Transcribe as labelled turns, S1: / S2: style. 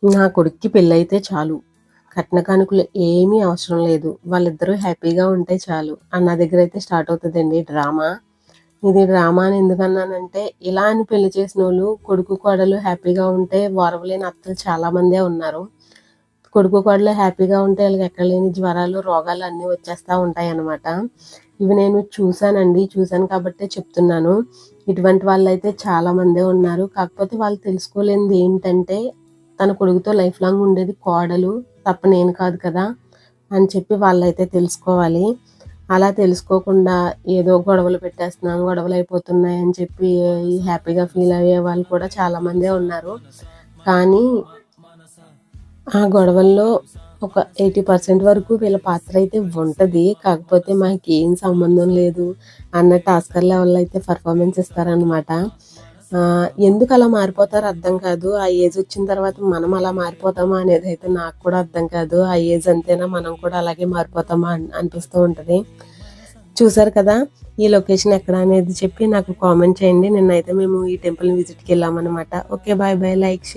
S1: నా కొడుక్కి పెళ్ళైతే చాలు. కట్న కానుకలు ఏమీ అవసరం లేదు. వాళ్ళిద్దరూ హ్యాపీగా ఉంటే చాలు. నా దగ్గరైతే స్టార్ట్ అవుతదండి డ్రామా. ఇది డ్రామా అని ఎందుకన్నానంటే, ఇలా అని పెళ్లి చేసినోళ్ళు కొడుకు, కోడలు హ్యాపీగా ఉంటే ఓర్వలేని అత్తలు చాలా మందే ఉన్నారు. కొడుకు, కోడలు హ్యాపీగా ఉంటే ఆళ్ళకి ఎక్కడ లేని జ్వరాలు, రోగాలు అన్నీ వచ్చేస్తా ఉంటాయన్నమాట. ఇవి నేను చూసానండి. చూసాను కాబట్టే చెప్తున్నాను. ఇటువంటి వాళ్ళైతే చాలా మందే ఉన్నారు. కాకపోతే వాళ్ళు తెలుసుకోలేనిది ఏంటంటే, తన కొడుకుతో లైఫ్ లాంగ్ ఉండేది కోడలు తప్ప నేను కాదు కదా అని చెప్పి వాళ్ళైతే తెలుసుకోవాలి. అలా తెలుసుకోకుండా ఏదో గొడవలు పెట్టేస్తున్నాం, గొడవలు అయిపోతున్నాయి అని చెప్పి హ్యాపీగా ఫీల్ అయ్యే వాళ్ళు కూడా చాలామందే ఉన్నారు. కానీ ఆ గొడవల్లో ఒక 80% వరకు వీళ్ళ పాత్ర అయితే ఉంటది. కాకపోతే మాకేం సంబంధం లేదు అన్నట్టు ఆస్కార్ లెవెల్‌లో అయితే పెర్ఫార్మన్స్ ఇస్తారనమాట. ఎందుకలా మారిపోతారో అర్థం కాదు. ఆ ఏజ్ వచ్చిన తర్వాత మనం అలా మారిపోతామా అనేదైతే నాకు కూడా అర్థం కాదు. ఆ ఏజ్ అంతేనా మనం కూడా అలాగే మారిపోతామా అనిపిస్తూ ఉంటది. చూసారు కదా! ఈ లొకేషన్ ఎక్కడ అనేది చెప్పి నాకు కామెంట్ చేయండి. నిన్నైతే మేము ఈ టెంపుల్‌ని విజిట్‌కి వెళ్ళామనమాట. Okay. Bye bye. Like, share